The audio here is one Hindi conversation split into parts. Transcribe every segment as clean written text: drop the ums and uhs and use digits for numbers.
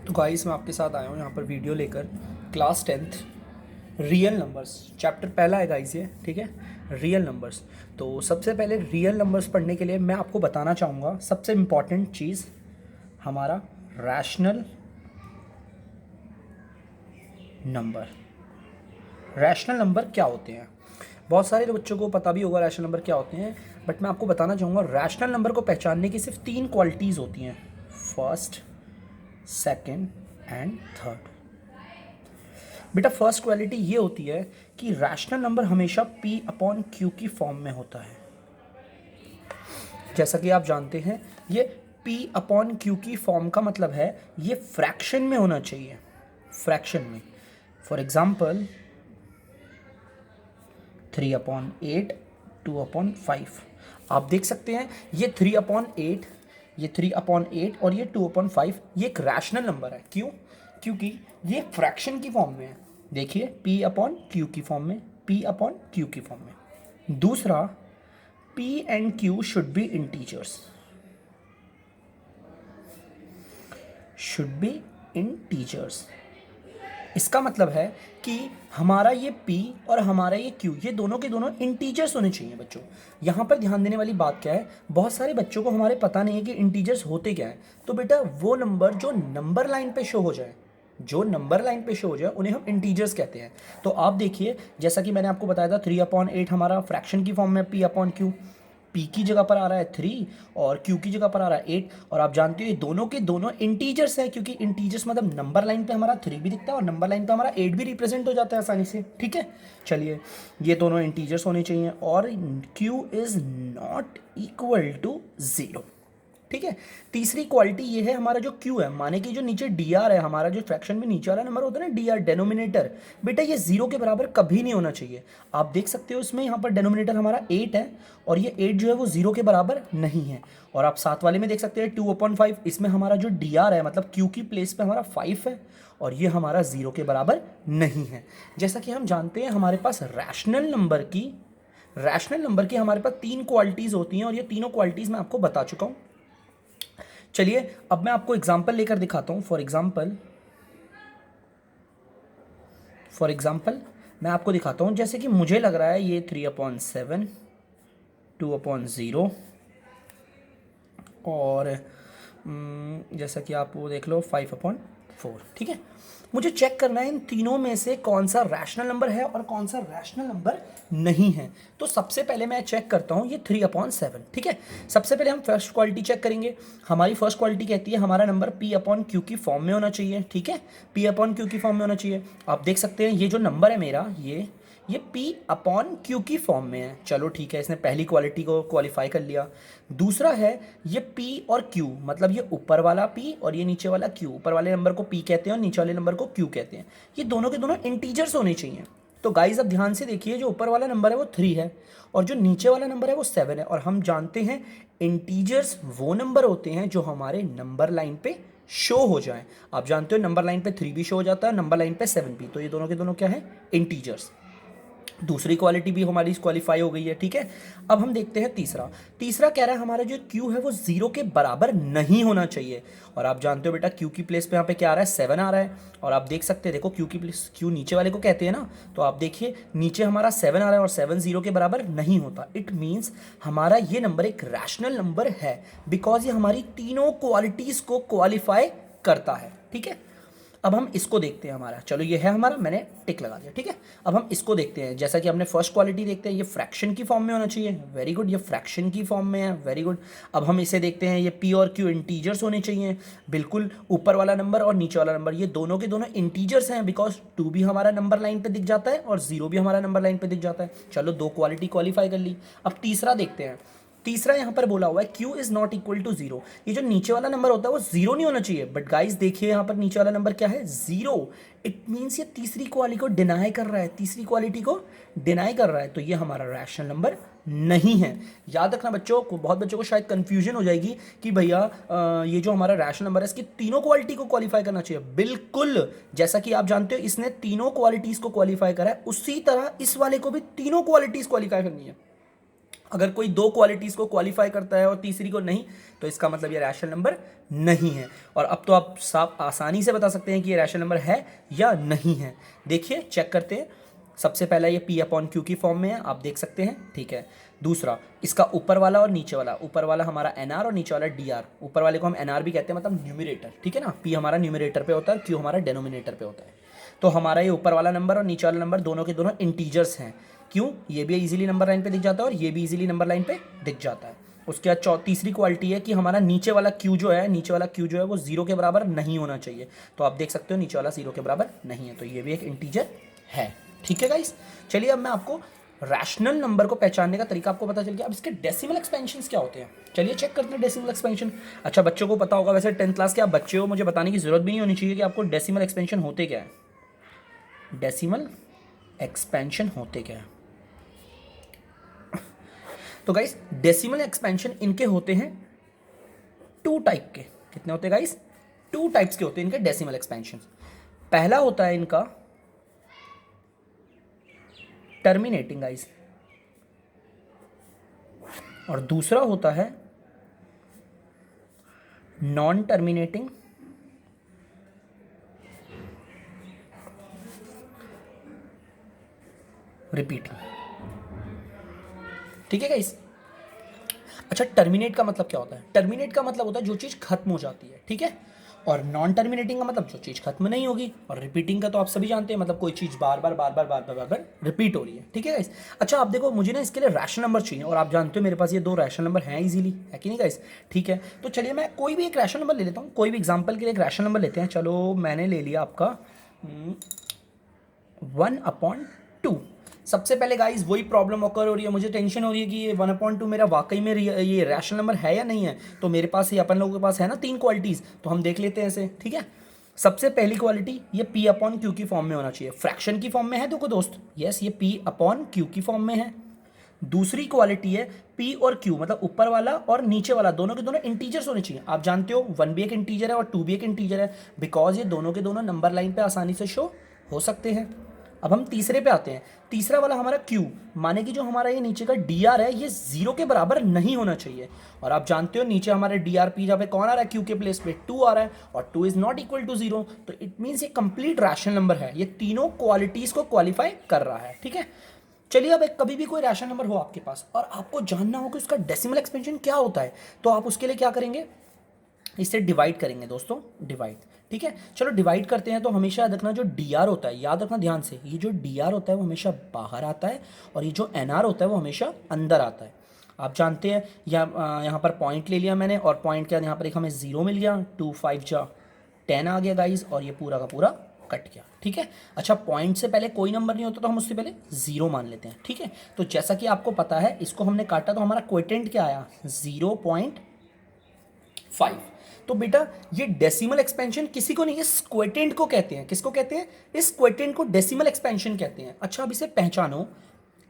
तो गाइस मैं आपके साथ आया हूँ यहाँ पर वीडियो लेकर class 10th real numbers chapter पहला है गाइस ये, ठीक है। Real numbers. तो सबसे पहले रियल नंबर्स पढ़ने के लिए मैं आपको बताना चाहूँगा सबसे इम्पॉर्टेंट चीज़ हमारा रैशनल नंबर। रैशनल नंबर क्या होते हैं? बहुत सारे बच्चों को पता भी होगा रैशनल नंबर क्या होते हैं, बट मैं आपको बताना चाहूँगा रैशनल नंबर को पहचानने की सिर्फ 3 क्वालिटीज़ होती हैं, फर्स्ट, सेकंड एंड थर्ड। बेटा फर्स्ट क्वालिटी ये होती है कि रैशनल नंबर हमेशा P अपॉन Q की फॉर्म में होता है। जैसा कि आप जानते हैं ये P अपॉन Q की फॉर्म का मतलब है ये फ्रैक्शन में होना चाहिए, फ्रैक्शन में। For example 3/8, 2/5। आप देख सकते हैं ये 3/8, ये 3/8 और ये 2/5 ये एक रैशनल नंबर है। क्यों? क्योंकि ये फ्रैक्शन की फॉर्म में है। देखिए P अपॉन Q की फॉर्म में, P अपॉन Q की फॉर्म में। दूसरा, P and Q should be integers, should be integers. इसका मतलब है कि हमारा ये P और हमारा ये Q ये दोनों के दोनों इंटीजर्स होने चाहिए बच्चों। यहाँ पर ध्यान देने वाली बात क्या है, बहुत सारे बच्चों को हमारे पता नहीं है कि इंटीजर्स होते क्या है। तो बेटा वो नंबर जो नंबर लाइन पे शो हो जाए, जो नंबर लाइन पे शो हो जाए उन्हें हम इंटीजर्स कहते हैं। तो आप देखिए जैसा कि मैंने आपको बताया था 3/8 हमारा फ्रैक्शन की फॉर्म में P अपॉन Q। P की जगह पर आ रहा है 3 और Q की जगह पर आ रहा है 8। और आप जानते हो ये दोनों के दोनों इंटीजर्स है, क्योंकि इंटीजर्स मतलब नंबर लाइन पे हमारा 3 भी दिखता है और नंबर लाइन पे हमारा 8 भी रिप्रेजेंट हो जाता है आसानी से, ठीक है। चलिए ये दोनों इंटीजर्स होने चाहिए और Q is not equal to 0, ठीक है। तीसरी क्वालिटी ये है हमारा जो Q है, माने कि जो नीचे DR है, हमारा जो फ्रैक्शन में नीचे वाला नंबर होता है ना DR डेनोमिनेटर, बेटा ये 0 के बराबर कभी नहीं होना चाहिए। आप देख सकते हो इसमें यहाँ पर डेनोमिनेटर हमारा 8 है और ये 8 जो है वो 0 के बराबर नहीं है। और आप साथ वाले में देख सकते हैं 2/5, इसमें हमारा जो DR है मतलब Q की प्लेस पे हमारा 5 है और ये हमारा 0 के बराबर नहीं है। जैसा कि हम जानते हैं हमारे पास रैशनल नंबर की हमारे पास 3 क्वालिटीज़ होती हैं और ये तीनों क्वालिटीज़ मैं आपको बता चुका हूँ। चलिए अब मैं आपको एग्जाम्पल लेकर दिखाता हूँ। फॉर एग्जाम्पल मैं आपको दिखाता हूँ, जैसे कि मुझे लग रहा है ये 3/7, 2/0 और जैसा कि आप वो देख लो 5/4, ठीक है। मुझे चेक करना है इन तीनों में से कौन सा रैशनल नंबर है और कौन सा रैशनल नंबर नहीं है। तो सबसे पहले मैं चेक करता हूँ ये 3/7, ठीक है। सबसे पहले हम फर्स्ट क्वालिटी चेक करेंगे। हमारी फर्स्ट क्वालिटी कहती है हमारा नंबर P अपॉन Q की फॉर्म में होना चाहिए, ठीक है। P अपॉन Q की फॉर्म में होना चाहिए। आप देख सकते हैं ये जो नंबर है मेरा ये P अपॉन Q की फॉर्म में है। चलो ठीक है, इसने पहली क्वालिटी को क्वालिफाई कर लिया। दूसरा है ये P और Q, मतलब ये ऊपर वाला P और ये नीचे वाला Q। ऊपर वाले नंबर को P कहते हैं और नीचे वाले नंबर को Q कहते हैं। ये दोनों के दोनों इंटीजर्स होने चाहिए। तो गाइज अब ध्यान से देखिए, जो ऊपर वाला नंबर है वो 3 है और जो नीचे वाला नंबर है वो 7 है। और हम जानते हैं इंटीजर्स वो नंबर होते हैं जो हमारे नंबर लाइन पे शो हो जाए। आप जानते हो नंबर लाइन पे 3 भी शो हो जाता है, नंबर लाइन पे 7 भी। तो ये दोनों के दोनों क्या है? इंटीजर्स। दूसरी क्वालिटी भी हमारी क्वालिफाई हो गई है, ठीक है। अब हम देखते हैं तीसरा कह रहा है हमारा जो Q है वो 0 के बराबर नहीं होना चाहिए। और आप जानते हो बेटा Q की प्लेस पे यहाँ पे क्या आ रहा है? 7 आ रहा है। और आप देख सकते हैं, देखो Q की प्लेस, Q नीचे वाले को कहते हैं ना, तो आप देखिए नीचे हमारा 7 आ रहा है और 7 0 के बराबर नहीं होता। इट मीन्स हमारा ये नंबर एक रैशनल नंबर है, बिकॉज ये हमारी तीनों क्वालिटीज को क्वालिफाई करता है, ठीक है। अब हम इसको देखते हैं। हमारा चलो ये है हमारा, मैंने टिक लगा दिया, ठीक है। अब हम इसको देखते हैं। जैसा कि हमने फर्स्ट क्वालिटी देखते हैं, ये फ्रैक्शन की फॉर्म में होना चाहिए, वेरी गुड। ये फ्रैक्शन की फॉर्म में है, वेरी गुड। अब हम इसे देखते हैं, ये P और Q इंटीजर्स होने चाहिए, बिल्कुल। ऊपर वाला नंबर और नीचे वाला नंबर ये दोनों के दोनों इंटीजर्स हैं, बिकॉज 2 भी हमारा नंबर लाइन पे दिख जाता है और 0 भी हमारा नंबर लाइन पे दिख जाता है। चलो 2 क्वालिटी क्वालिफाई कर ली। अब तीसरा देखते हैं। तीसरा यहाँ पर बोला हुआ है Q is not equal to 0। ये जो नीचे वाला नंबर होता है वो 0 नहीं होना चाहिए, बट गाइस देखिए यहाँ पर नीचे वाला नंबर क्या है? 0। इट मीन्स ये तीसरी क्वालिटी को डिनाई कर रहा है, तीसरी क्वालिटी को डिनाई कर रहा है। तो ये हमारा रैशनल नंबर नहीं है। याद रखना बच्चों को, बहुत बच्चों को शायद कंफ्यूजन हो जाएगी कि भैया ये जो हमारा रैशनल नंबर है इसकी तीनों क्वालिटी को क्वालिफाई करना चाहिए। बिल्कुल, जैसा कि आप जानते हो इसने तीनों क्वालिटीज को क्वालिफाई करा है, उसी तरह इस वाले को भी तीनों क्वालिटीज क्वालिफाई करनी है। अगर कोई दो क्वालिटीज़ को क्वालिफाई करता है और तीसरी को नहीं, तो इसका मतलब ये रैशनल नंबर नहीं है। और अब तो आप साफ आसानी से बता सकते हैं कि ये रैशनल नंबर है या नहीं है। देखिए, चेक करते हैं। सबसे पहला ये P अपॉन Q की फॉर्म में है, आप देख सकते हैं, ठीक है। दूसरा, इसका ऊपर वाला और नीचे वाला, ऊपर वाला हमारा NR और नीचे वाला DR। ऊपर वाले को हम NR भी कहते हैं, मतलब न्यूमरेटर, ठीक है ना। P हमारा न्यूमरेटर पे होता है, Q हमारा डेनोमिनेटर पे होता है। तो हमारा ये ऊपर वाला नंबर और नीचे वाला नंबर दोनों के दोनों इंटीजर्स हैं। क्यों? ये भी इजीली नंबर लाइन पे दिख जाता है और ये भी इजीली नंबर लाइन पे दिख जाता है। उसके बाद तीसरी क्वालिटी है कि हमारा नीचे वाला Q जो है वो 0 के बराबर नहीं होना चाहिए। तो आप देख सकते हो नीचे वाला 0 के बराबर नहीं है, तो ये भी एक इंटीजर है। ठीक है गाइस, चलिए अब मैं आपको रैशनल नंबर को पहचानने का तरीका आपको पता चल गया। अब इसके डेसिमल एक्सपेंशंस क्या होते हैं, चलिए चेक करते हैं डेसिमल एक्सपेंशन। अच्छा, बच्चों को पता होगा, वैसे 10th क्लास के आप बच्चे हो, मुझे बताने की जरूरत भी नहीं होनी चाहिए कि आपको डेसिमल एक्सपेंशन होते क्या है। डेसिमल एक्सपेंशन होते क्या है? तो गाइस, डेसिमल एक्सपेंशन इनके होते हैं 2 टाइप के। कितने होते हैं गाइस? 2 टाइप्स के होते हैं इनके डेसिमल एक्सपेंशन। पहला होता है इनका टर्मिनेटिंग गाइस, और दूसरा होता है नॉन टर्मिनेटिंग रिपीटिंग। ठीक है गाइस। अच्छा, टर्मिनेट का मतलब क्या होता है? टर्मिनेट का मतलब होता है जो चीज़ खत्म हो जाती है, ठीक है। और नॉन टर्मिनेटिंग का मतलब जो चीज़ खत्म नहीं होगी। और रिपीटिंग का तो आप सभी जानते हैं, मतलब कोई चीज़ बार बार रिपीट हो रही है, ठीक है गाइस। अच्छा, आप देखो, मुझे ना इसके लिए रैशनल नंबर चाहिए, और आप जानते हो मेरे पास ये 2 रैशनल नंबर हैं इजीली, है कि नहीं गाइस? ठीक है, तो चलिए मैं कोई भी एक रैशनल नंबर ले लेता हूँ। कोई भी एग्जाम्पल के लिए एक रैशनल नंबर लेते हैं। चलो, मैंने ले लिया आपका 1/2। सबसे पहले गाइस वही प्रॉब्लम ऑकर हो रही है, मुझे टेंशन हो रही है कि ये 1/2 मेरा वाकई में ये रैशनल नंबर है या नहीं है। तो मेरे पास ये अपन लोगों के पास है ना 3 क्वालिटीज़, तो हम देख लेते हैं इसे, ठीक है। सबसे पहली क्वालिटी, ये P अपॉन Q की फॉर्म में होना चाहिए। फ्रैक्शन की फॉर्म में है देखो दोस्त, यस, ये P अपॉन Q की फॉर्म में है। दूसरी क्वालिटी है P और Q, मतलब ऊपर वाला और नीचे वाला दोनों के दोनों इंटीजर्स होने चाहिए। आप जानते हो 1 भी एक इंटीजर है और 2 भी एक इंटीजर है, बिकॉज ये दोनों के दोनों नंबर लाइन पे आसानी से शो हो सकते हैं। अब हम तीसरे पे आते हैं। तीसरा वाला हमारा Q, माने कि जो हमारा ये नीचे का DR है, ये 0 के बराबर नहीं होना चाहिए। और आप जानते हो नीचे हमारे DRP जहाँ पे कौन आ रहा है, Q के प्लेस पे 2 आ रहा है, और 2 इज नॉट इक्वल टू 0, तो इट मीन्स ये कंप्लीट रैशनल नंबर है। ये तीनों क्वालिटीज को क्वालिफाई कर रहा है, ठीक है। चलिए, अब एक कभी भी कोई रैशनल नंबर हो आपके पास और आपको जानना हो कि उसका डेसिमल एक्सपेंशन क्या होता है, तो आप उसके लिए क्या करेंगे? इसे डिवाइड करेंगे दोस्तों, डिवाइड, ठीक है। चलो डिवाइड करते हैं। तो हमेशा याद रखना, जो DR होता है, याद रखना ध्यान से, ये जो DR होता है वो हमेशा बाहर आता है, और ये जो NR होता है वो हमेशा अंदर आता है। आप जानते हैं, यहाँ पर पॉइंट ले लिया मैंने, और पॉइंट के बाद यहाँ पर एक हमें 0 मिल गया, 2 5 जा 10 आ गया गाइज, और ये पूरा का पूरा कट गया, ठीक है। अच्छा, पॉइंट से पहले कोई नंबर नहीं होता तो हम उससे पहले 0 मान लेते हैं, ठीक है। तो जैसा कि आपको पता है, इसको हमने काटा तो हमारा क्वोटिएंट क्या आया? 0.5। तो बेटा, ये डेसिमल एक्सपेंशन किसी को नहीं, इस क्वोटिएंट को कहते हैं। किसको कहते हैं? इस क्वोटिएंट को डेसिमल एक्सपेंशन कहते हैं। अच्छा, अब इसे पहचानो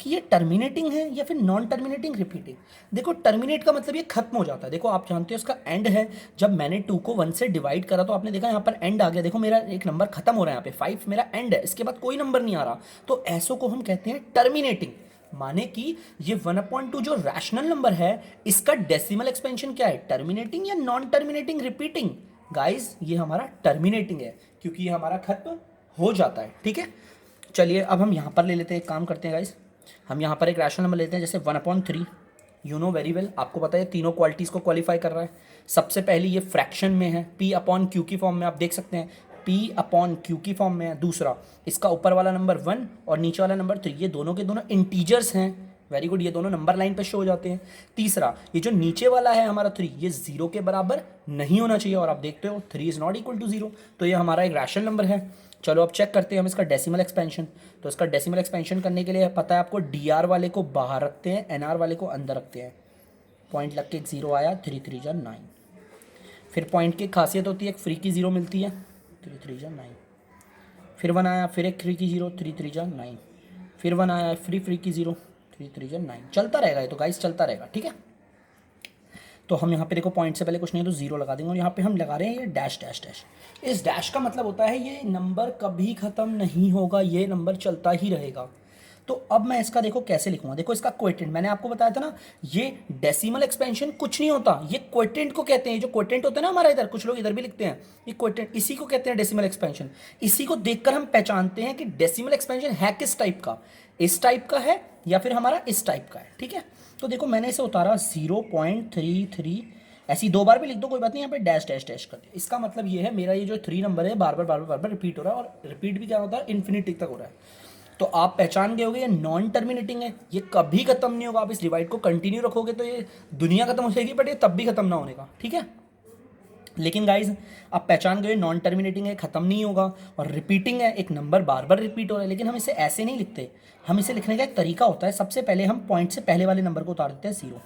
कि ये टर्मिनेटिंग है या फिर नॉन टर्मिनेटिंग रिपीटिंग। देखो, टर्मिनेट का मतलब ये खत्म हो जाता है। देखो, आप जानते हो इसका एंड है। जब मैंने 2 को 1 से डिवाइड करा तो आपने देखा यहाँ पर एंड आ गया। देखो, मेरा एक नंबर खत्म हो रहा है, यहाँ पे 5 मेरा एंड है, इसके बाद कोई नंबर नहीं आ रहा। तो ऐसों को हम कहते हैं टर्मिनेटिंग। माने कि ये 1/2 जो रैशनल नंबर है, इसका डेसिमल एक्सपेंशन क्या है? टर्मिनेटिंग या नॉन टर्मिनेटिंग रिपीटिंग? गाइस, ये हमारा टर्मिनेटिंग है, क्योंकि ये हमारा खत्म हो जाता है, ठीक है। चलिए, अब हम यहाँ पर ले लेते हैं, एक काम करते हैं गाइस, हम यहाँ पर एक रैशनल नंबर लेते हैं, जैसे 1/3। यू नो वेरी वेल, आपको पता है तीनों क्वालिटीज़ को क्वालिफाई कर रहा है। सबसे पहली ये फ्रैक्शन में है, P अपॉन Q की फॉर्म में, आप देख सकते हैं P अपॉन Q की फॉर्म में है। दूसरा, इसका ऊपर वाला नंबर 1 और नीचे वाला नंबर 3, ये दोनों के दोनों इंटीजर्स हैं। वेरी गुड, ये दोनों नंबर लाइन पे शो हो जाते हैं। तीसरा, ये जो नीचे वाला है हमारा 3, ये 0 के बराबर नहीं होना चाहिए, और आप देखते हो 3 इज नॉट इक्वल टू 0, तो ये हमारा एक रैशनल नंबर है। चलो, अब चेक करते हैं हम इसका डेसिमल एक्सपेंशन। तो इसका डेसिमल एक्सपेंशन करने के लिए पता है आपको, DR वाले को बाहर रखते हैं, NR वाले को अंदर रखते हैं। पॉइंट लग के एक 0 आया, 3 3 जा 9। फिर पॉइंट की खासियत होती है, एक फ्री की 0 मिलती है, 3 3 जा 9। फिर 1 आया, फिर एक फ्री की 0, 3 3 जा 9। फिर 1 आया, फ्री की 0, 3 3 जा 9। चलता रहेगा ये तो गाइस, चलता रहेगा, ठीक है। तो हम यहाँ पे देखो, पॉइंट से पहले कुछ नहीं है तो 0 लगा देंगे, और यहाँ पे हम लगा रहे हैं ये डैश डैश डैश। इस डैश का मतलब होता है ये नंबर कभी ख़त्म नहीं होगा, ये नंबर चलता ही रहेगा। तो अब मैं इसका देखो कैसे लिखूंगा, देखो इसका क्वोटिएंट मैंने आपको बताया था ना, ये डेसिमल एक्सपेंशन कुछ नहीं होता, ये क्वोटिएंट को कहते हैं। जो क्वोटिएंट होता है ना हमारा, इधर कुछ लोग इधर भी लिखते हैं, ये क्वोटिएंट, इसी को कहते हैं डेसिमल एक्सपेंशन। इसी को देखकर हम पहचानते हैं कि डेसिमल एक्सपेंशन है किस टाइप का, इस टाइप का है या फिर हमारा इस टाइप का है, ठीक है। तो देखो मैंने इसे उतारा 0.33, ऐसी 2 बार भी लिख दो कोई बात नहीं, यहाँ पे डैश डैश डैश कर दिया। इसका मतलब ये है मेरा ये जो 3 नंबर है बार बार रिपीट हो रहा है, और रिपीट भी क्या होता है, इन्फिनिटी तक हो रहा है। तो आप पहचान गए होगे ये नॉन टर्मिनेटिंग है, ये कभी खत्म नहीं होगा। आप इस डिवाइड को कंटिन्यू रखोगे तो ये दुनिया खत्म हो जाएगी, बट ये तब भी खत्म ना होने का, ठीक है। लेकिन गाइज आप पहचान गए नॉन टर्मिनेटिंग है, खत्म नहीं होगा, और रिपीटिंग है, एक नंबर बार बार रिपीट हो रहा है। लेकिन हम इसे ऐसे नहीं लिखते, हम इसे लिखने का एक तरीका होता है। सबसे पहले हम पॉइंट से पहले वाले नंबर को उतार देते हैं 0,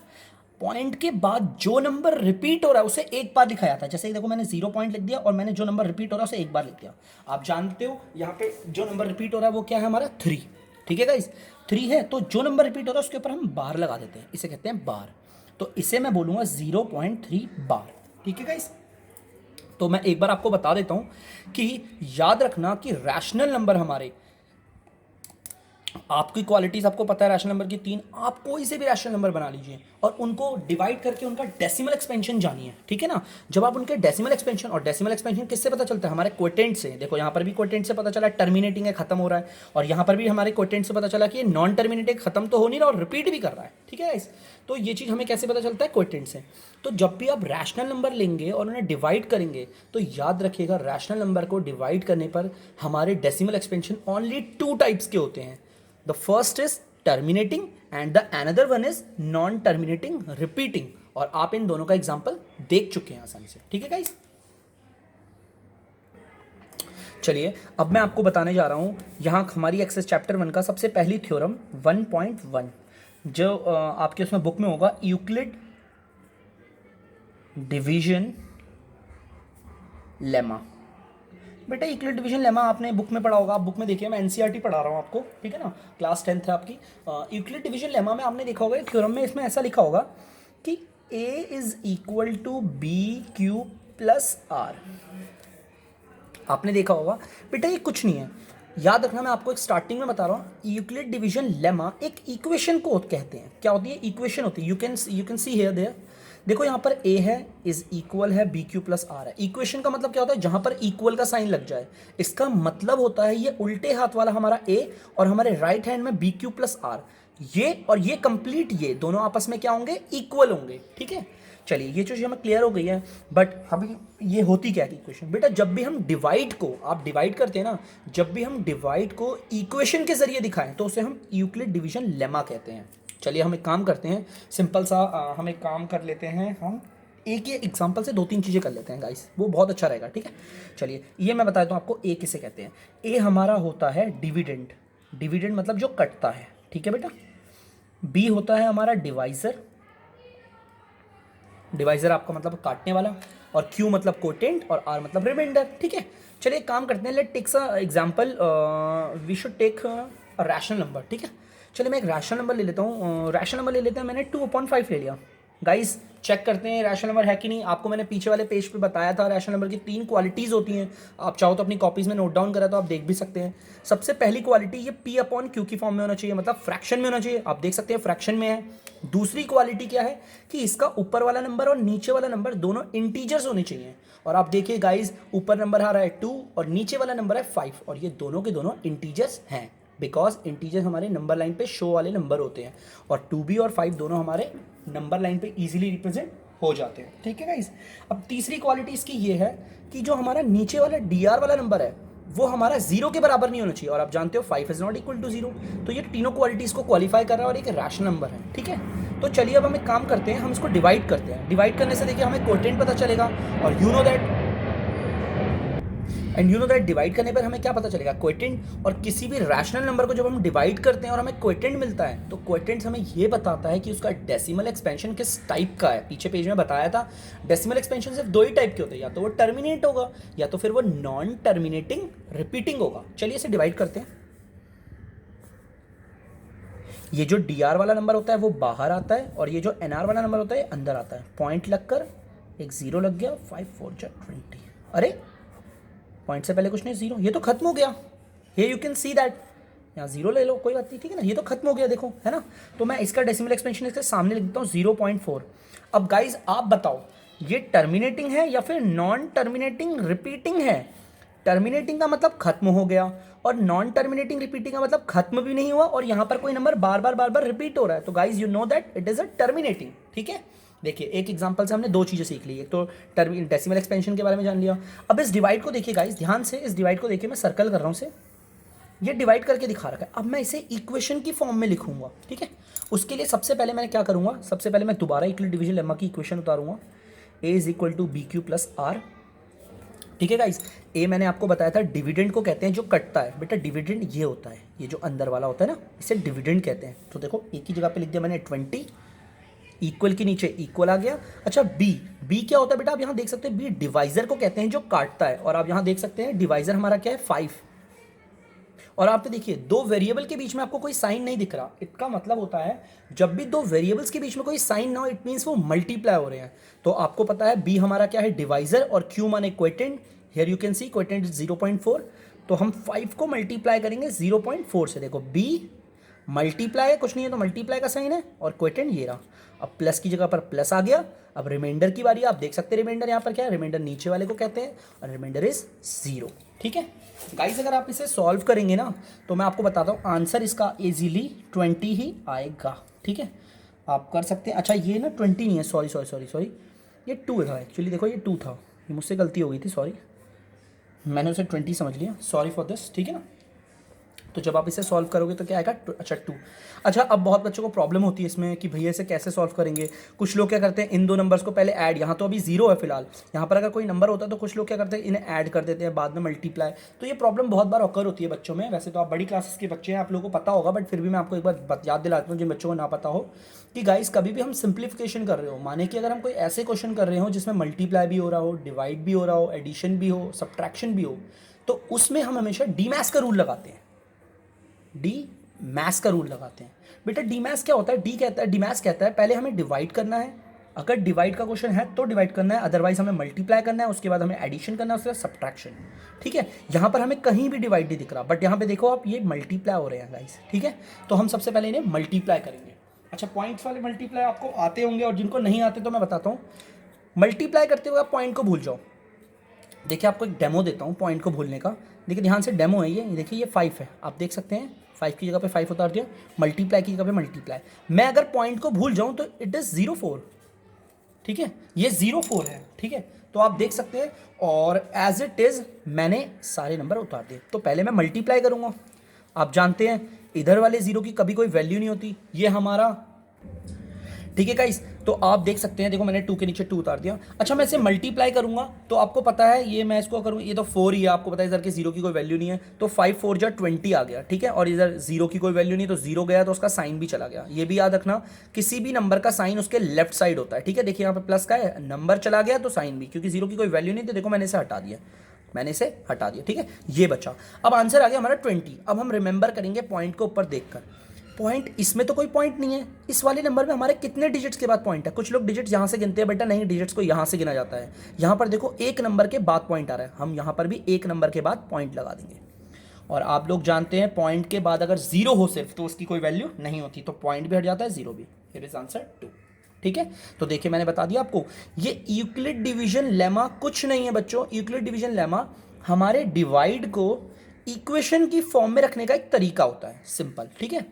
पॉइंट के बाद जो नंबर रिपीट हो रहा है उसे एक बार लिखा जाता है। जैसे देखो मैंने 0 पॉइंट लिख दिया और मैंने जो नंबर रिपीट हो रहा है उसे एक बार लिख दिया। आप जानते हो यहाँ पे जो नंबर रिपीट हो रहा है वो क्या है हमारा 3, ठीक है गाइस, 3 है। तो जो नंबर रिपीट हो रहा है उसके ऊपर हम बार लगा देते हैं, इसे कहते हैं बार। तो इसे मैं बोलूँगा 0.3 बार, ठीक है गाइस। तो मैं एक बार आपको बता देता हूँ कि याद रखना कि रैशनल नंबर हमारे, आपकी क्वालिटीज आपको पता है रैशनल नंबर की 3, आप कोई से भी रैशनल नंबर बना लीजिए और उनको डिवाइड करके उनका डेसिमल एक्सपेंशन जानिए, ठीक है ना। जब आप उनके डेसिमल एक्सपेंशन, और डेसिमल एक्सपेंशन किससे पता चलता है, हमारे क्वोटिएंट से। देखो यहाँ पर भी क्वोटिएंट से पता चला टर्मिनेटिंग है, खत्म हो रहा है, और यहाँ पर भी हमारे क्वोटिएंट से पता चला कि ये नॉन टर्मिनेटिंग, खत्म तो हो नहीं रहा और रिपीट भी कर रहा है, ठीक है गाइस। तो ये चीज़ हमें कैसे पता चलता है, क्वोटिएंट से। तो जब भी आप रैशनल नंबर लेंगे और उन्हें डिवाइड करेंगे तो याद रखिएगा रैशनल नंबर को डिवाइड करने पर हमारे डेसिमल एक्सपेंशन ओनली 2 टाइप्स के होते हैं। The first is terminating and the another one is non-terminating repeating, और आप इन दोनों का एग्जांपल देख चुके हैं आसानी से, ठीक है गाइस। चलिए अब मैं आपको बताने जा रहा हूं यहाँ हमारी एक्सेस चैप्टर 1 का सबसे पहली थ्योरम 1.1, जो आपके उसमें बुक में होगा, यूक्लिड डिवीजन लेमा। बेटा यूक्लिड डिवीजन लेमा आपने बुक में पढ़ा होगा, आप बुक में देखिए, मैं एनसीईआरटी पढ़ा रहा हूँ आपको, ठीक है ना, क्लास 10th है आपकी। यूक्लिड डिवीजन लेमा में आपने देखा होगा थ्योरम में, इसमें ऐसा लिखा होगा कि a is equal to B Q plus R. आपने देखा होगा बेटा, ये कुछ नहीं है, याद रखना, मैं आपको एक स्टार्टिंग में बता रहा हूँ। यूक्लिड डिवीजन लेमा एक इक्वेशन को कहते हैं। क्या होती है, इक्वेशन होती है। You can see here there, देखो यहाँ पर a है इज इक्वल है बी क्यू प्लस आर है। इक्वेशन का मतलब क्या होता है, जहां पर इक्वल का साइन लग जाए। इसका मतलब होता है ये उल्टे हाथ वाला हमारा a और हमारे राइट हैंड में बी क्यू प्लस आर, ये और ये कंप्लीट, ये दोनों आपस में क्या होंगे, इक्वल होंगे, ठीक है। चलिए ये चीज़ हमें क्लियर हो गई है। बट अभी ये होती क्या है इक्वेशन, बेटा जब भी हम डिवाइड को, आप डिवाइड करते हैं ना, जब भी हम डिवाइड को इक्वेशन के जरिए दिखाएं तो उसे हम यूक्लिड डिवीजन लेमा कहते हैं। चलिए हम एक काम करते हैं, सिंपल सा हम एक काम कर लेते हैं, हम एक ही एग्जांपल से 2-3 चीज़ें कर लेते हैं गाइस, वो बहुत अच्छा रहेगा, ठीक है। चलिए ये मैं बताता हूँ आपको, ए किसे कहते हैं। ए हमारा होता है डिविडेंड, डिविडेंड मतलब जो कटता है, ठीक है बेटा। बी होता है हमारा डिवाइजर, डिवाइजर आपका मतलब काटने वाला, और क्यू मतलब कोटेंट, और आर मतलब रिमाइंडर, ठीक है। चलिए एक काम करते हैं, let take a example, we should take a rational number, ठीक है। चलिए मैं एक रैशनल नंबर ले लेता हूँ, रैशनल नंबर ले लेते हैं, मैंने 2/5 ले लिया। गाइस चेक करते हैं रैशनल नंबर है कि नहीं। आपको मैंने पीछे वाले पेज पे बताया था रैशनल नंबर की 3 क्वालिटीज़ होती हैं, आप चाहो तो अपनी कॉपीज़ में नोट डाउन करा तो आप देख भी सकते हैं। सबसे पहली क्वालिटी ये p/q की फॉर्म में होना चाहिए, मतलब फ्रैक्शन में होना चाहिए, आप देख सकते हैं फ्रैक्शन में है। दूसरी क्वालिटी क्या है कि इसका ऊपर वाला नंबर और नीचे वाला नंबर दोनों इंटीजर्स होने चाहिए, और आप देखिए गाइज ऊपर नंबर आ रहा है 2 और नीचे वाला नंबर है 5, और ये दोनों के दोनों इंटीजर्स हैं, बिकॉज इंटीजर्स हमारे नंबर लाइन पे शो वाले नंबर होते हैं, और 2b और 5 दोनों हमारे नंबर लाइन पे इजीली रिप्रेजेंट हो जाते हैं, ठीक है गाइस। अब तीसरी क्वालिटी इसकी ये है कि जो हमारा नीचे वाला dr वाला नंबर है वो हमारा 0 के बराबर नहीं होना चाहिए, और आप जानते हो 5 इज नॉट इक्वल टू 0, तो ये तीनों क्वालिटीज़ को क्वालिफाई कर रहा है और एक रैशनल नंबर है, ठीक है। तो चलिए अब हम एक काम करते हैं, हम इसको डिवाइड करते हैं। डिवाइड करने से देखिए हमें कोटेंट पता चलेगा, और यू नो दैट डिवाइड करने पर हमें क्या पता चलेगा, कोएटेंट। और किसी भी रैशनल नंबर को जब हम डिवाइड करते हैं और हमें कोएटेंट मिलता है तो कोएटेंट हमें ये बताता है कि उसका डेसिमल एक्सपेंशन किस टाइप का है। पीछे पेज में बताया था डेसिमल एक्सपेंशन सिर्फ 2 ही टाइप के होते हैं, या तो वो टर्मिनेट होगा या तो फिर वो नॉन टर्मिनेटिंग रिपीटिंग होगा। चलिए इसे डिवाइड करते हैं। ये जो dr वाला नंबर होता है वो बाहर आता है, और ये जो nr वाला नंबर होता है अंदर आता है। पॉइंट लगकर एक 0 लग गया, 5 4 20। अरे पॉइंट से पहले कुछ नहीं, 0, ये तो खत्म हो गया। ये यू कैन सी दैट यहाँ 0 ले लो, कोई बात नहीं, ठीक है ना, ये तो खत्म हो गया देखो, है ना। तो मैं इसका डेसिमल एक्सपेंशन इसके सामने लिख देता हूँ 0.4। अब गाइज आप बताओ ये टर्मिनेटिंग है या फिर नॉन टर्मिनेटिंग रिपीटिंग है। टर्मिनेटिंग का मतलब खत्म हो गया, और नॉन टर्मिनेटिंग रिपीटिंग का मतलब खत्म भी नहीं हुआ, और यहाँ पर कोई नंबर बार बार रिपीट हो रहा है, तो guys you know that it is a terminating. ठीक है, देखिए एक एग्जांपल से हमने दो चीज़ें सीख ली, एक तो डेसिमल एक्सपेंशन के बारे में जान लिया। अब इस डिवाइड को देखिए गाइज, ध्यान से इस डिवाइड को देखिए, मैं सर्कल कर रहा हूँ इसे, ये डिवाइड करके दिखा रखा है। अब मैं इसे इक्वेशन की फॉर्म में लिखूंगा, ठीक है। उसके लिए सबसे पहले मैंने क्या करूंगा, सबसे पहले मैं दोबारा यूक्लिड डिवीजन लेमा की इक्वेशन उतारूंगा, a is equal to B Q plus r. ठीक है गाइस, ए मैंने आपको बताया था डिविडेंड को कहते हैं जो कटता है, बेटा डिविडेंड ये होता है, ये जो अंदर वाला होता है ना, इसे डिविडेंड कहते हैं। तो देखो एक ही जगह पे लिख दिया मैंने 20, इक्वल के नीचे इक्वल आ गया। अच्छा बी क्या होता है बेटा, आप यहाँ देख सकते हैं बी डिवाइजर को कहते हैं जो काटता है, और आप यहाँ देख सकते हैं डिवाइजर हमारा क्या है 5। और आप तो देखिए दो वेरिएबल के बीच में आपको कोई साइन नहीं दिख रहा, इसका मतलब होता है जब भी दो वेरिएबल्स के बीच में कोई साइन ना हो, इट मीन्स वो मल्टीप्लाई हो रहे हैं। तो आपको पता है बी हमारा क्या है डिवाइजर, और क्यू माने quotient, here you can C quotient is 0.4। तो हम 5 को मल्टीप्लाई करेंगे 0.4 से, देखो बी मल्टीप्लाई है, कुछ नहीं है तो मल्टीप्लाई का साइन है, और क्वोटिएंट ये रहा। अब प्लस की जगह पर प्लस आ गया। अब रिमाइंडर की बारी, आप देख सकते हैं रिमाइंडर यहाँ पर क्या है, रिमाइंडर नीचे वाले को कहते हैं, और रिमाइंडर इज 0। ठीक है गाइस, अगर आप इसे सॉल्व करेंगे ना, तो मैं आपको बताता हूँ आंसर इसका इजीली 20 ही आएगा। ठीक है, आप कर सकते हैं। अच्छा ये ना 20 नहीं है, सॉरी, ये 2 था एक्चुअली, देखो ये 2 था, ये मुझसे गलती हो गई थी, सॉरी, मैंने उसे 20 समझ लिया, सॉरी फॉर दिस। ठीक है ना, तो जब आप इसे सॉल्व करोगे तो क्या आएगा, अच्छा 2। अच्छा अब बहुत बच्चों को प्रॉब्लम होती है इसमें कि भैया इसे कैसे सॉल्व करेंगे। कुछ लोग क्या करते हैं, इन दो नंबर्स को पहले ऐड, यहाँ तो अभी 0 है फिलहाल, यहाँ पर अगर कोई नंबर होता है तो कुछ लोग क्या करते हैं इन्हें ऐड कर देते हैं, बाद में मल्टीप्लाई। तो ये प्रॉब्लम बहुत बार ऑकर होती है बच्चों में। वैसे तो आप बड़ी क्लासेस के बच्चे हैं, आप लोगों को पता होगा, बट फिर भी मैं आपको एक बार याद दिलाता हूँ जिन बच्चों को ना पता हो, कि गाइस कभी भी हम सिंप्लीफिकेशन कर रहे हो, माने कि अगर हम कोई ऐसे क्वेश्चन कर रहे हो जिसमें मल्टीप्लाई भी हो रहा हो, डिवाइड भी हो रहा हो, एडिशन भी हो, सब्ट्रैक्शन भी हो, तो उसमें हम हमेशा डीमैथ्स का रूल लगाते हैं, डी मैथ्स का रूल लगाते हैं। बेटा डी मैथ्स क्या होता है, डी मैथ्स कहता है पहले हमें डिवाइड करना है, अगर डिवाइड का क्वेश्चन है तो डिवाइड करना है, अदरवाइज हमें मल्टीप्लाई करना है, उसके बाद हमें एडिशन करना है, उसके बाद सब्ट्रैक्शन। ठीक है, यहाँ पर हमें कहीं भी डिवाइड नहीं दिख रहा, बट यहाँ पे देखो आप ये मल्टीप्लाई हो रहे हैं गाइस। ठीक है, तो हम सबसे पहले इन्हें मल्टीप्लाई करेंगे। अच्छा पॉइंट्स वाले मल्टीप्लाई आपको आते होंगे, और जिनको नहीं आते तो मैं बताता हूँ। मल्टीप्लाई करते हुए आप पॉइंट को भूल जाओ। देखिए आपको एक डेमो देता हूँ पॉइंट को भूलने का, देखिए ध्यान से, डेमो है ये, देखिए ये 5 है, आप देख सकते हैं 5 की जगह पे 5 उतार दिया, मल्टीप्लाई की जगह पे मल्टीप्लाई। मैं अगर पॉइंट को भूल जाऊं तो इट इज 0.4। ठीक है, ये 0.4 है। ठीक है, तो आप देख सकते हैं, और एज इट इज मैंने सारे नंबर उतार दिए। तो पहले मैं मल्टीप्लाई करूंगा, आप जानते हैं इधर वाले 0 की कभी कोई वैल्यू नहीं होती, ये हमारा। ठीक है गाइस, तो आप देख सकते हैं, देखो मैंने 2 के नीचे 2 उतार दिया। अच्छा मैं इसे मल्टीप्लाई करूंगा, तो आपको पता है ये मैं इसको करूँ, ये तो 4 ही है, आपको पता है इधर के 0 की कोई वैल्यू नहीं है, तो 5 4 जा 20 आ गया। ठीक है, और इधर 0 की कोई वैल्यू नहीं, तो 0 गया तो उसका साइन भी चला गया। ये भी याद रखना, किसी भी नंबर का साइन उसके लेफ्ट साइड होता है। ठीक है, देखिए यहाँ पे प्लस का है, नंबर चला गया तो साइन भी, क्योंकि 0 की कोई वैल्यू नहीं, तो देखो मैंने इसे हटा दिया, ठीक है, ये बचा। अब आंसर आ गया हमारा 20। अब हम रिमेंबर करेंगे पॉइंट को ऊपर देखकर, पॉइंट इसमें तो कोई पॉइंट नहीं है, इस वाले नंबर में हमारे कितने डिजिट्स के बाद पॉइंट है। कुछ लोग डिजिट्स यहाँ से गिनते हैं, बेटा नहीं, डिजिट्स को यहाँ से गिना जाता है। यहाँ पर देखो एक नंबर के बाद पॉइंट आ रहा है, हम यहाँ पर भी एक नंबर के बाद पॉइंट लगा देंगे। और आप लोग जानते हैं पॉइंट के बाद अगर 0 हो सिर्फ तो उसकी कोई वैल्यू नहीं होती, तो पॉइंट भी हट जाता है, 0 भी। Here is answer 2। ठीक है, तो देखिए मैंने बता दिया आपको, ये यूक्लिड डिवीजन लेमा कुछ नहीं है बच्चों। यूक्लिड डिवीजन लेमा हमारे डिवाइड को इक्वेशन की फॉर्म में रखने का एक तरीका होता है, सिंपल। ठीक है,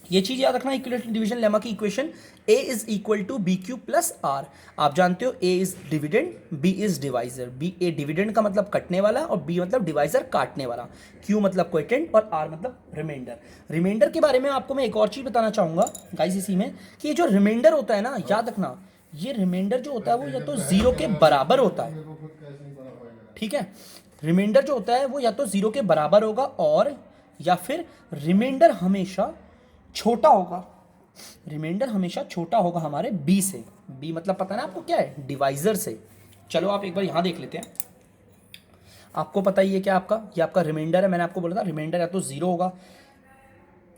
ये चीज याद रखना, यूक्लिड डिवीजन लेमा की equation a is equal to B Q plus R. आप जानते हो a is dividend, b is divisor. a dividend का मतलब कटने वाला, और b मतलब डिवाइजर काटने वाला, q मतलब क्वोटिएंट, और r मतलब रिमाइंडर। रिमाइंडर के बारे में आपको मैं एक और चीज बताना चाहूंगा गाइस इसी में, कि ये जो रिमाइंडर होता है ना, याद रखना, ये रिमाइंडर जो होता है वो या तो 0 के बराबर होता है। ठीक है, रिमाइंडर जो होता है वो या तो 0 के बराबर होगा, और या फिर रिमाइंडर हमेशा छोटा होगा। रिमाइंडर हमेशा छोटा होगा हमारे b से। b मतलब पता है ना आपको क्या है, डिवाइजर से। चलो आप एक बार यहां देख लेते हैं, आपको पता ही है क्या, आपका ये आपका रिमाइंडर है, मैंने आपको बोला था रिमाइंडर या तो 0 होगा,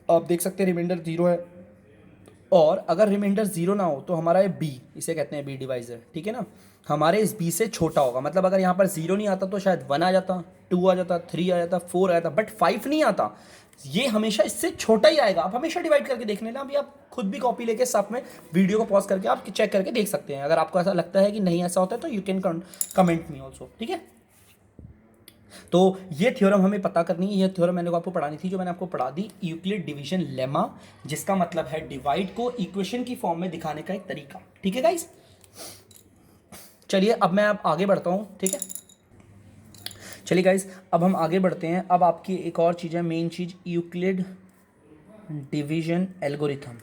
आप देख सकते हैं रिमाइंडर 0 है, और अगर रिमाइंडर 0 ना हो तो हमारा ये b, इसे कहते हैं b डिवाइजर। ठीक है ना, हमारे इस b से छोटा होगा, मतलब अगर यहाँ पर 0 नहीं आता तो शायद 1 आ जाता, 2 आ जाता, 3 आ जाता, 4 आ जाता, बट 5 नहीं आता। ये हमेशा इससे छोटा ही आएगा। आप हमेशा डिवाइड करके देख लेना। अभी आप खुद भी कॉपी लेके साथ में वीडियो को पॉज करके आप चेक करके देख सकते हैं। अगर आपको ऐसा लगता है कि नहीं ऐसा होता है तो you can comment me also, ठीक है। तो ये थ्योरम हमें पता करनी है। ये थ्योरम मैंने आपको पढ़ानी थी, जो मैंने आपको पढ़ा दी, यूक्लिड डिवीजन लेमा, जिसका मतलब है डिवाइड को इक्वेशन की फॉर्म में दिखाने का एक तरीका, ठीक है गाइस। चलिए अब मैं अब आगे बढ़ता हूँ, ठीक है। चलिए गाइस अब हम आगे बढ़ते हैं। अब आपकी एक और चीज़ है, मेन चीज़, Euclid division algorithm.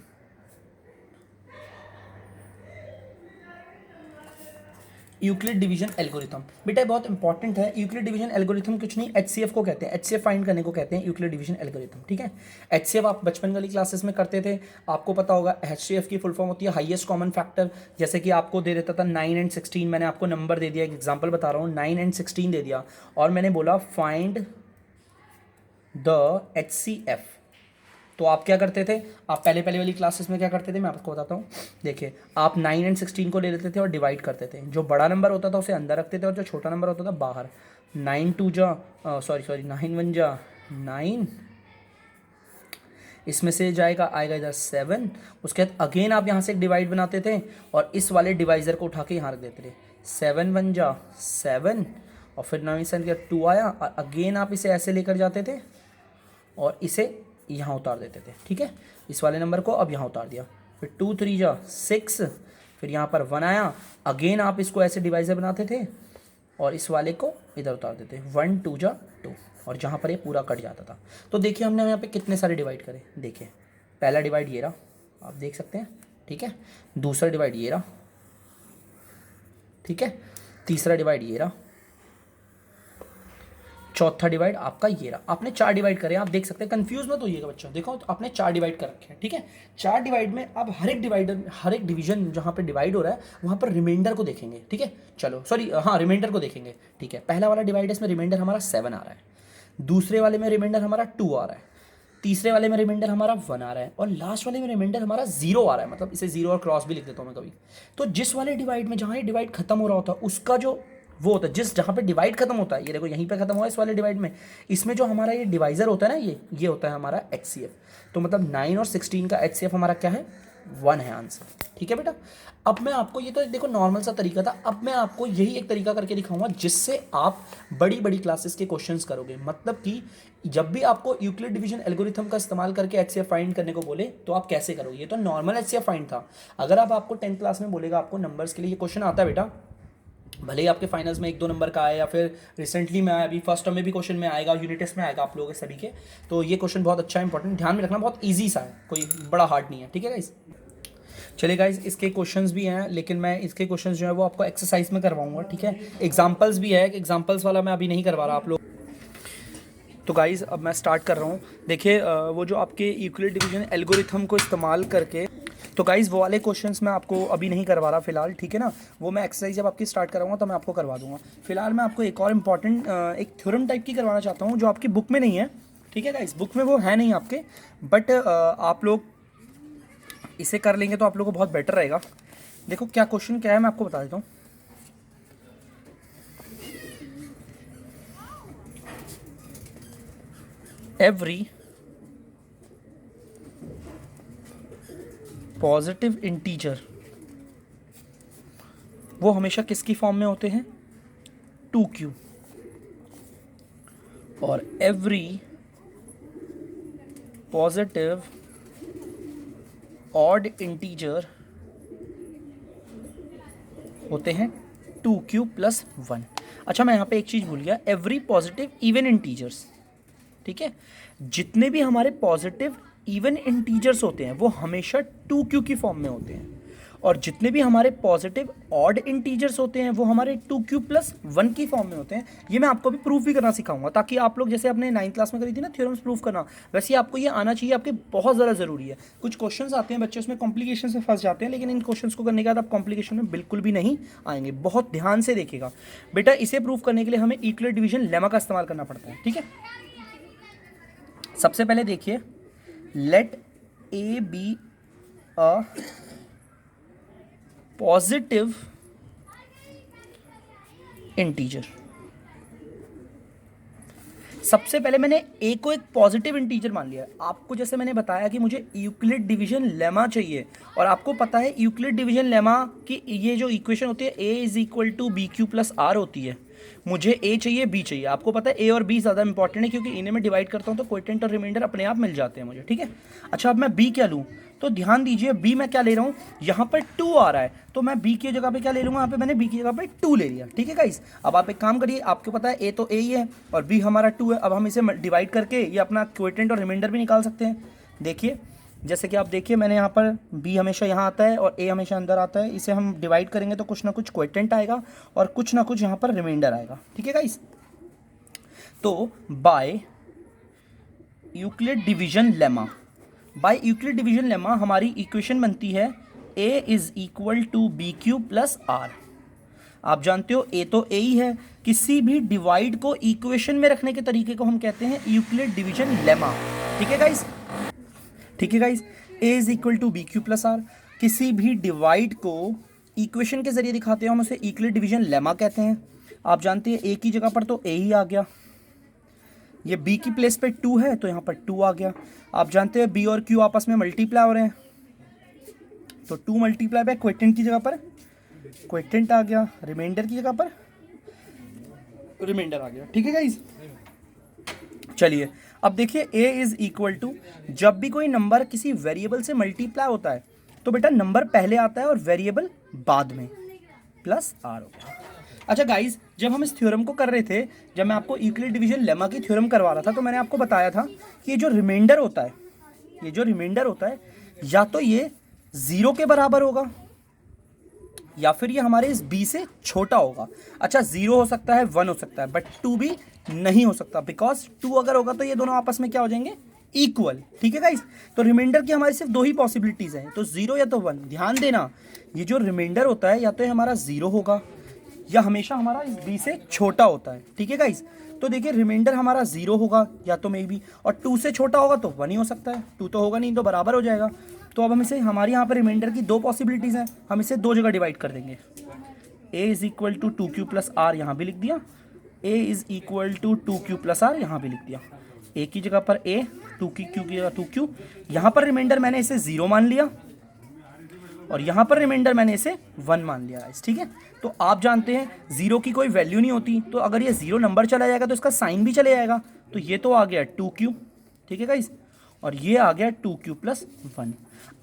Euclid division algorithm बेटा बहुत इंपॉर्टेंट है। यूक्लिड डिवीजन एल्गोरिथम कुछ नहीं, एचसीएफ को कहते हैं। एचसीएफ फाइंड करने को कहते हैं यूक्लिड डिवीजन एल्गोरिथम, ठीक है। एचसीएफ आप बचपन वाली क्लासेस में करते थे, आपको पता होगा। एचसीएफ की फुल फॉर्म होती है हाईएस्ट कॉमन फैक्टर। जैसे कि आपको दे देता था 9 एंड 16, मैंने आपको नंबर दे दिया, एक एग्जाम्पल बता रहा हूँ, 9 एंड 16 दे दिया और मैंने बोला फाइंड द एचसीएफ। तो आप क्या करते थे, आप पहले पहले वाली क्लासेस में क्या करते थे, मैं आपको बताता हूँ। देखिए आप 9 एंड 16 को ले लेते थे और डिवाइड करते थे। जो बड़ा नंबर होता था उसे अंदर रखते थे और जो छोटा नंबर होता था बाहर। 9 2 जा 9 1 जा 9, इसमें से जाएगा आएगा इधर 7। उसके बाद अगेन आप यहाँ से एक डिवाइड बनाते थे और इस वाले डिवाइज़र को उठा के यहाँ रख देते थे। 7 1 जा 7 और फिर 9 7 का 2 आया और अगेन आप इसे ऐसे लेकर जाते थे और इसे यहाँ उतार देते थे, ठीक है। इस वाले नंबर को अब यहाँ उतार दिया, फिर 2 3 जा 6, फिर यहाँ पर 1 आया। अगेन आप इसको ऐसे डिवाइज़र बनाते थे और इस वाले को इधर उतार देते, 1 2 जा 2, और जहाँ पर ये पूरा कट जाता था। तो देखिए हमने यहाँ पे कितने सारे डिवाइड करे। देखिए पहला डिवाइड ये रहा, आप देख सकते हैं, ठीक है। दूसरा डिवाइड ये रहा, ठीक है। तीसरा डिवाइड ये रहा, चौथा डिवाइड आपका ये रहा। आपने 4 डिवाइड करे, आप देख सकते हैं। कंफ्यूज मत होइएगा बच्चों, देखो तो आपने 4 डिवाइड कर रखे हैं, ठीक है। 4 डिवाइड में अब हर एक डिवाइडर, हर एक डिवीजन जहाँ पे डिवाइड हो रहा है वहाँ पर रिमाइंडर को देखेंगे, ठीक है। चलो सॉरी, हाँ रिमाइंडर को देखेंगे, ठीक है। पहला वाला डिवाइड इसमें रिमाइंडर हमारा 7 आ रहा है, दूसरे वाले में रिमाइंडर हमारा 2 आ रहा है, तीसरे वाले में रिमाइंडर हमारा 1 आ रहा है और लास्ट वाले में रिमाइंडर हमारा 0 आ रहा है। मतलब इसे 0 और क्रॉस भी लिख देता हूँ मैं कभी। तो जिस वाले डिवाइड में, जहाँ ये डिवाइड खत्म हो रहा होता है, उसका जो वो होता है, जिस जहाँ पे डिवाइड खत्म होता है, ये देखो यहीं पे खत्म हुआ है इस वाले डिवाइड में, इसमें जो हमारा ये डिवाइजर होता है ना, ये होता है हमारा एचसीएफ। तो मतलब 9 और 16 का एचसीएफ हमारा क्या है, 1 है आंसर, ठीक है बेटा। अब मैं आपको, ये तो देखो नॉर्मल सा तरीका था, अब मैं आपको यही एक तरीका करके दिखाऊंगा जिससे आप बड़ी बड़ी क्लासेस के क्वेश्चंस करोगे। मतलब कि जब भी आपको यूक्लिड डिवीजन एल्गोरिथम का इस्तेमाल करके एचसीएफ फाइंड करने को बोले तो आप कैसे करोगे। ये तो नॉर्मल एचसीएफ फाइंड था। अगर आप आपको 10th क्लास में बोलेगा आपको नंबर्स के लिए ये क्वेश्चन आता है बेटा, भले ही आपके फाइनल्स में 1-2 नंबर का आए या फिर रिसेंटली में आया, अभी फर्स्ट टर्म में भी क्वेश्चन में आएगा, यूनिट टेस्ट में आएगा आप लोगों के सभी के। तो ये क्वेश्चन बहुत अच्छा इंपॉर्टेंट, ध्यान में रखना, बहुत ईजी सा है, कोई बड़ा हार्ड नहीं है, ठीक है गाइस। चलिए गाइस इसके क्वेश्चंस भी हैं, लेकिन मैं इसके क्वेश्चंस जो है वो आपको एक्सरसाइज में करवाऊंगा, ठीक है। एग्जाम्पल्स भी है, एग्जाम्पल्स वाला मैं अभी नहीं करवा रहा आप लोग। तो गाइस अब मैं स्टार्ट कर रहा हूँ। देखिए वो जो आपके यूक्लिड डिवीजन एल्गोरिथम को इस्तेमाल करके, तो गाइस वो वाले क्वेश्चंस मैं आपको अभी नहीं करवा रहा फिलहाल, ठीक है ना। वो मैं एक्सरसाइज जब आपकी स्टार्ट कराऊंगा तो मैं आपको करवा दूंगा। फिलहाल मैं आपको एक और इम्पॉर्टेंट एक थ्योरम टाइप की करवाना चाहता हूँ जो आपकी बुक में नहीं है, ठीक है गाइस। बुक में वो है नहीं आपके, बट आप लोग इसे कर लेंगे तो आप लोग को बहुत बेटर रहेगा। देखो क्या क्वेश्चन क्या है, मैं आपको बता देता हूँ। एवरी पॉजिटिव इंटीजर वो हमेशा किसकी फॉर्म में होते हैं, 2q। और एवरी पॉजिटिव ऑड इंटीजर होते हैं 2q + 1। अच्छा मैं यहाँ पे एक चीज़ भूल गया, एवरी पॉजिटिव इवन इंटीजर्स, ठीक है। जितने भी हमारे पॉजिटिव इवन इंटीजर्स होते हैं वो हमेशा 2q की फॉर्म में होते हैं, और जितने भी हमारे पॉजिटिव ऑड इंटीजर्स होते हैं वो हमारे 2q + 1 की फॉर्म में होते हैं। ये मैं आपको भी प्रूफ भी करना सिखाऊंगा, ताकि आप लोग जैसे अपने 9th क्लास में करी थी ना थ्योरम्स प्रूफ करना, वैसे आपको ये आना चाहिए, आपके बहुत ज़्यादा ज़रूरी है। कुछ क्वेश्चंस आते हैं बच्चे उसमें कॉम्प्लिकेशन से फंस जाते हैं, लेकिन इन क्वेश्चंस को करने के बाद आप कॉम्प्लिकेशन में बिल्कुल भी नहीं आएंगे। बहुत ध्यान से देखिएगा बेटा, इसे प्रूफ करने के लिए हमें यूक्लिड डिवीजन लेमा का इस्तेमाल करना पड़ता है, ठीक है। सबसे पहले देखिए, let A be a positive integer. सबसे पहले मैंने ए को एक पॉजिटिव इंटीजर मान लिया है। आपको जैसे मैंने बताया कि मुझे यूक्लिड डिवीजन लेमा चाहिए, और आपको पता है यूक्लिड डिवीजन लेमा की ये जो इक्वेशन होती है a is equal to B Q plus r होती है। मुझे ए चाहिए, बी चाहिए। आपको पता है ए और बी ज़्यादा इंपॉर्टेंट है, क्योंकि इन्हें मैं डिवाइड करता हूँ तो क्वोटिएंट और रिमाइंडर अपने आप मिल जाते हैं मुझे, ठीक है। अच्छा, अब मैं बी क्या लूँ, तो ध्यान दीजिए बी मैं क्या ले रहा हूँ, यहाँ पर 2 आ रहा है, तो मैं बी की जगह पे क्या ले लूँगा, यहाँ पे मैंने बी की जगह पे 2 ले लिया, ठीक है गाइस। अब आप एक काम करिए, आपको पता है ए तो ए ही है और बी हमारा 2 है। अब हम इसे डिवाइड करके ये अपना क्वोटिएंट और रिमाइंडर भी निकाल सकते हैं। देखिए, जैसे कि आप देखिए, मैंने यहाँ पर बी हमेशा यहाँ आता है और ए हमेशा अंदर आता है। इसे हम डिवाइड करेंगे तो कुछ ना कुछ क्वोटिएंट आएगा और कुछ ना कुछ यहाँ पर रिमाइंडर आएगा, ठीक है गाइस। तो बाय यूक्लिड डिवीजन लेमा हमारी इक्वेशन बनती है a is equal to B Q plus R. आप जानते हो a तो a ही है, किसी भी डिवाइड को इक्वेशन में रखने के तरीके को हम कहते हैं यूक्लिड डिवीजन लेमा, ठीक है गाइस। ठीक है guys, a is equal to B Q plus R, किसी भी डिवाइड को इक्वेशन के जरिए दिखाते हैं हम उसे यूक्लिड डिवीजन लेमा कहते हैं। आप जानते हैं a की जगह पर तो a ही आ गया, ये b की प्लेस पे 2 है तो यहाँ पर 2 आ गया। आप जानते हैं b और q आपस में मल्टीप्लाई हो रहे हैं, तो 2 मल्टीप्लाई बाय क्वोटिएंट की जगह पर क्वोटिएंट आ गया, रिमाइंडर की जगह पर रिमाइंडर आ गया, ठीक है गाइस। चलिए अब देखिए a इज इक्वल टू, जब भी कोई नंबर किसी वेरिएबल से मल्टीप्लाई होता है तो बेटा नंबर पहले आता है और वेरिएबल बाद में, प्लस आर होता है। अच्छा गाइस, जब हम इस थ्योरम को कर रहे थे, जब मैं आपको यूक्लिड डिवीजन लेमा की थ्योरम करवा रहा था, तो मैंने आपको बताया था कि ये जो रिमाइंडर होता है या तो ये 0 के बराबर होगा या फिर ये हमारे इस b से छोटा होगा। अच्छा, 0 हो सकता है, 1 हो सकता है, बट 2 भी नहीं हो सकता, बिकॉज 2 अगर होगा तो ये दोनों आपस में क्या हो जाएंगे, इक्वल, ठीक है गाइस। तो रिमाइंडर की हमारी सिर्फ 2 ही पॉसिबिलिटीज हैं, तो 0 या तो 1। ध्यान देना, ये जो रिमाइंडर होता है या तो ये हमारा 0 होगा या हमेशा हमारा इस b से छोटा होता है, ठीक है गाइस। तो देखिए, रिमाइंडर हमारा 0 होगा या तो मे बी, और 2 से छोटा होगा तो 1 ही हो सकता है, 2 तो होगा नहीं तो बराबर हो जाएगा। तो अब हम इसे, हमारे यहाँ पर रिमाइंडर की 2 पॉसिबिलिटीज़ हैं, हम इसे 2 जगह डिवाइड कर देंगे। a is equal to 2q plus R यहाँ भी लिख दिया, a is equal to 2q plus R यहाँ भी लिख दिया। a की जगह पर a, 2q की जगह 2q, यहाँ पर रिमाइंडर मैंने इसे 0 मान लिया और यहाँ पर रिमाइंडर मैंने इसे 1 मान लिया गाइस, ठीक है। तो आप जानते हैं 0 की कोई वैल्यू नहीं होती, तो अगर ये 0 नंबर चला जाएगा तो इसका साइन भी चले जाएगा, तो ये तो आ गया 2q, ठीक है गाइस, और ये आ गया 2q प्लस 1।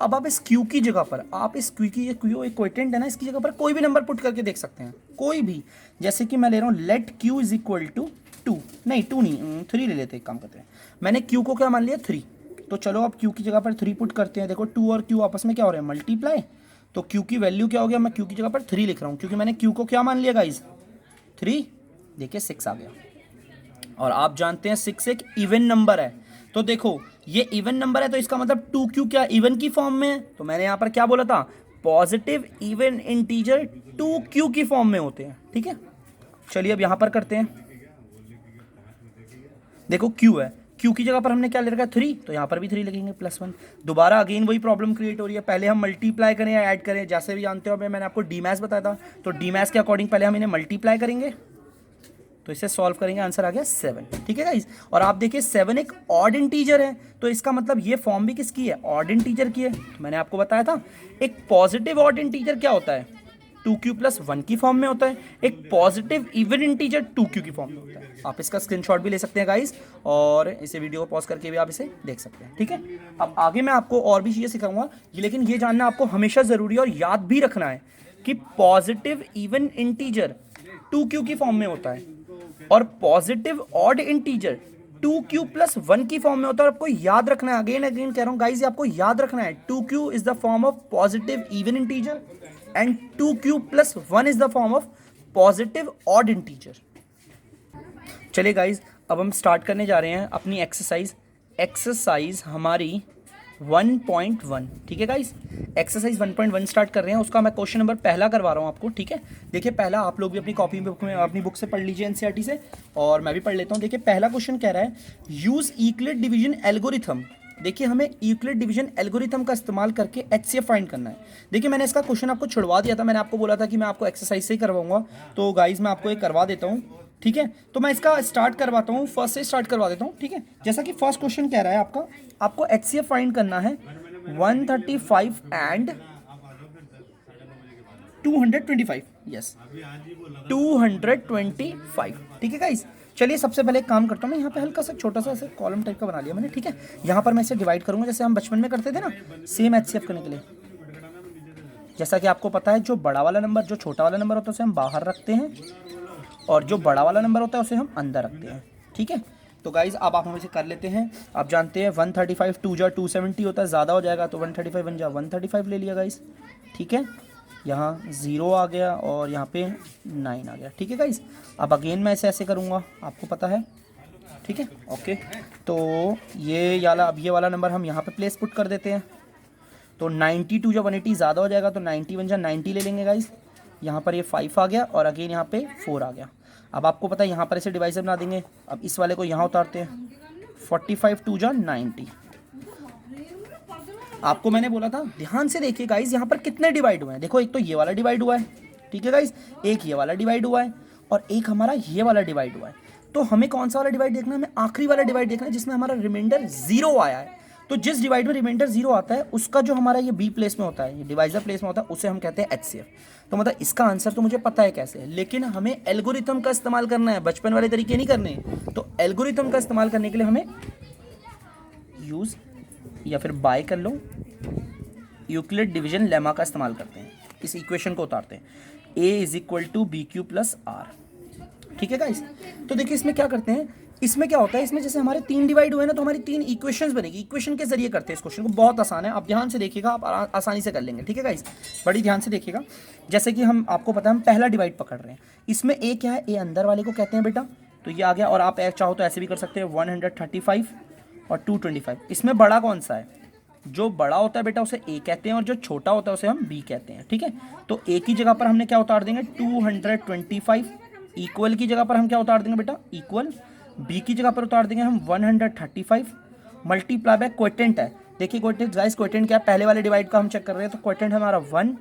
अब आप इस q की जगह पर, आप इस q की, ये q एक क्वोटिएंट है ना, इसकी जगह पर कोई भी नंबर पुट करके देख सकते हैं, कोई भी। जैसे कि मैं ले रहा हूँ let q is equal to 2 नहीं 2 नहीं 3 ले लेते, एक काम करते हैं। मैंने q को क्या मान लिया, 3, तो चलो अब q की जगह पर 3 पुट करते हैं। देखो 2 और q आपस में क्या हो रहे हैं, मल्टीप्लाई, तो q की वैल्यू क्या हो गया, मैं q की जगह पर 3 लिख रहा हूँ, क्योंकि मैंने q को क्या मान लिया गाइस, 3। देखिए 6 आ गया, और आप जानते हैं 6 एक इवन नंबर है, तो देखो ये इवन नंबर है तो इसका मतलब 2q क्या इवन की फॉर्म में है, तो मैंने यहाँ पर क्या बोला था, पॉजिटिव इवन इंटीजर 2q की फॉर्म में होते हैं, ठीक है। चलिए अब यहाँ पर करते हैं, देखो q है, q की जगह पर हमने क्या ले रखा है, 3, तो यहाँ पर भी 3 लिखेंगे प्लस 1। दोबारा अगेन वही प्रॉब्लम क्रिएट हो रही है, पहले हम मल्टीप्लाई करें या ऐड करें, जैसे भी जानते हो मैंने आपको डीमैथ्स बताया था, तो डीमैथ्स के अकॉर्डिंग पहले हम इन्हें मल्टीप्लाई करेंगे, तो इसे सॉल्व करेंगे, आंसर आ गया 7, ठीक है गाइस। और आप देखिए 7 एक ऑड इंटीजर है, तो इसका मतलब ये फॉर्म भी किसकी है, ऑड इंटीजर की है। तो मैंने आपको बताया था एक पॉजिटिव ऑड इंटीजर क्या होता है, 2q प्लस 1 की फॉर्म में होता है, एक पॉजिटिव इवन इंटीजर 2q की फॉर्म में होता है। आप इसका स्क्रीनशॉट भी ले सकते हैं गाइस, और इसे वीडियो को पॉज करके भी आप इसे देख सकते हैं, ठीक है। अब आगे मैं आपको और भी चीज़ें सिखाऊंगा, लेकिन ये जानना आपको हमेशा ज़रूरी है और याद भी रखना है कि पॉजिटिव इवन इंटीजर 2q की फॉर्म में होता है और positive odd integer 2q plus 1 की फॉर्म में होता है। और आपको याद रखना है, अगेन अगेन कह रहा हूँ गाइस, आपको याद रखना है 2q is the form of positive even integer and 2q plus 1 is the form of positive odd integer. चलिए गाइस, अब हम स्टार्ट करने जा रहे हैं अपनी एक्सरसाइज हमारी 1.1, ठीक है गाइस। एक्सरसाइज 1.1 स्टार्ट कर रहे हैं, उसका मैं क्वेश्चन नंबर पहला करवा रहा हूँ आपको, ठीक है। देखिए पहला आप लोग भी अपनी कॉपी बुक में, अपनी बुक से पढ़ लीजिए एनसीईआरटी से, और मैं भी पढ़ लेता हूँ। देखिए पहला क्वेश्चन कह रहा है यूज यूक्लिड डिवीजन एल्गोरिथम। देखिए हमें यूक्लिड डिवीजन एल्गोरिथम का इस्तेमाल करके एचसीएफ फाइंड करना है। देखिए मैंने इसका क्वेश्चन आपको छुड़वा दिया था, मैंने आपको बोला था कि मैं आपको एक्सरसाइज से ही करवाऊंगा, तो गाइज मैं आपको ये करवा देता हूँ। ठीक है, तो मैं इसका स्टार्ट करवाता हूँ, फर्स्ट से स्टार्ट करवा देता हूँ। ठीक है, जैसा कि फर्स्ट क्वेश्चन कह रहा है आपका, आपको HCF फाइंड करना है 135 एंड 225। यस, 225। ठीक है गाइस, चलिए सबसे पहले एक काम करता हूँ मैं, यहाँ पे हल्का सा छोटा सा ऐसे कॉलम टाइप का बना लिया मैंने। ठीक है, यहाँ पर मैं इसे डिवाइड करूँगा जैसे हम बचपन में करते थे ना, सेम HCF करने के लिए। जैसा कि आपको पता है, जो बड़ा वाला नंबर, जो छोटा वाला नंबर होता है उसे हम बाहर रखते हैं, और जो बड़ा वाला नंबर होता है उसे हम अंदर रखते हैं। ठीक है, तो गाइज अब आप हम इसे कर लेते हैं। आप जानते हैं 135 2 जा 270 होता है, ज़्यादा हो जाएगा तो 135 1 जा 135 ले लिया गाइज। ठीक है, यहाँ 0 आ गया और यहाँ पे 9 आ गया। ठीक है गाइज, अब अगेन मैं ऐसे ऐसे करूँगा, आपको पता है। ठीक है, ओके, तो ये वाला नंबर हम यहाँ पे प्लेस पुट कर देते हैं। तो 92 या 180 ज़्यादा हो जाएगा तो 90 1 जा 90 ले लेंगे गाइज। यहाँ पर ये 5 आ गया और अगेन यहाँ पे 4 आ गया। अब आपको पता है यहाँ पर इसे डिवाइजर बना देंगे। अब इस वाले को यहाँ उतारते हैं, 45 2 जा 90। आपको मैंने बोला था, ध्यान से देखिए गाइज, यहाँ पर कितने डिवाइड हुए हैं। देखो, एक तो ये वाला डिवाइड हुआ है, ठीक है गाइज, एक ये वाला डिवाइड हुआ है और एक हमारा ये वाला डिवाइड हुआ है। तो हमें कौन सा वाला डिवाइड देखना है? हमें आखिरी वाला डिवाइड देखना है जिसमें हमारा रिमाइंडर 0 आया है। तो जिस डिवाइड में रिमाइंडर 0 आता है उसका जो हमारा ये बी प्लेस में होता है, ये डिवाइजर प्लेस में होता है, उसे हम कहते हैं HCF। तो मतलब इसका आंसर तो मुझे पता है कैसे है, लेकिन हमें एल्गोरिथम का इस्तेमाल करना है, बचपन वाले तरीके नहीं करने। तो एल्गोरिथम का इस्तेमाल करने के लिए हमें यूज या फिर बाय कर लो, यूक्लिड डिवीजन लेमा का इस्तेमाल करते हैं। इस इक्वेशन को उतारते हैं, A = BQ + R। ठीक है गाइस, तो देखिए इसमें क्या करते हैं, इसमें क्या होता है, इसमें जैसे हमारे 3 डिवाइड हुए ना, तो हमारी 3 इक्वेशंस बनेगी। इक्वेशन के जरिए करते हैं इस क्वेश्चन को, बहुत आसान है, आप ध्यान से देखिएगा, आप आसानी से कर लेंगे। ठीक है गाइस, बड़ी ध्यान से देखिएगा। जैसे कि हम, आपको पता है, हम पहला डिवाइड पकड़ रहे हैं। इसमें A क्या है? A अंदर वाले को कहते हैं बेटा, तो ये आ गया। और आप चाहो तो ऐसे भी कर सकते हैं, 135 और 225। इसमें बड़ा कौन सा है? जो बड़ा होता है बेटा उसे A कहते हैं और जो छोटा होता है उसे हम B कहते हैं। ठीक है, तो A की जगह पर हमने क्या उतार देंगे? 225। इक्वल की जगह पर हम क्या उतार देंगे बेटा? इक्वल। B की जगह पर उतार देंगे हम 135। मल्टीप्लाई बाय क्वोटिएंट है। देखिए क्वोटिएंट गाइस, क्वोटिएंट क्या है? पहले वाले डिवाइड का हम चेक कर रहे हैं, तो क्वोटिएंट हमारा 1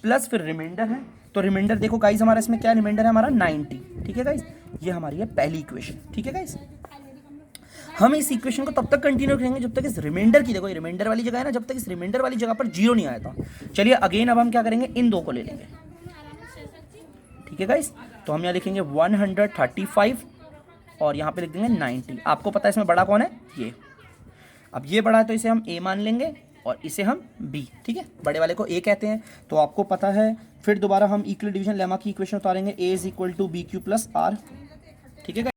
प्लस फिर रिमाइंडर है। तो रिमाइंडर देखो गाइस, हमारा इसमें क्या रिमाइंडर है? हमारा 90। ठीक है गाइस, ये हमारी है पहली इक्वेशन। ठीक है गाइस, हम इस इक्वेशन को तब तक कंटिन्यू करेंगे जब तक इस रिमाइंडर की, देखो ये रिमाइंडर वाली जगह है ना, जब तक इस रिमाइंडर वाली जगह पर 0 नहीं आया था। चलिए अगेन अब हम क्या करेंगे, इन दो को ले लेंगे। ठीक है गाइस, तो हम यहाँ लिखेंगे 135 और यहाँ पे लिख देंगे 90। आपको पता है इसमें बड़ा कौन है? ये। अब ये बड़ा है तो इसे हम A मान लेंगे और इसे हम B। ठीक है, बड़े वाले को A कहते हैं, तो आपको पता है। फिर दोबारा हम यूक्लिड डिवीजन लेमा की इक्वेशन उतारेंगे, A = BQ + R। ठीक है।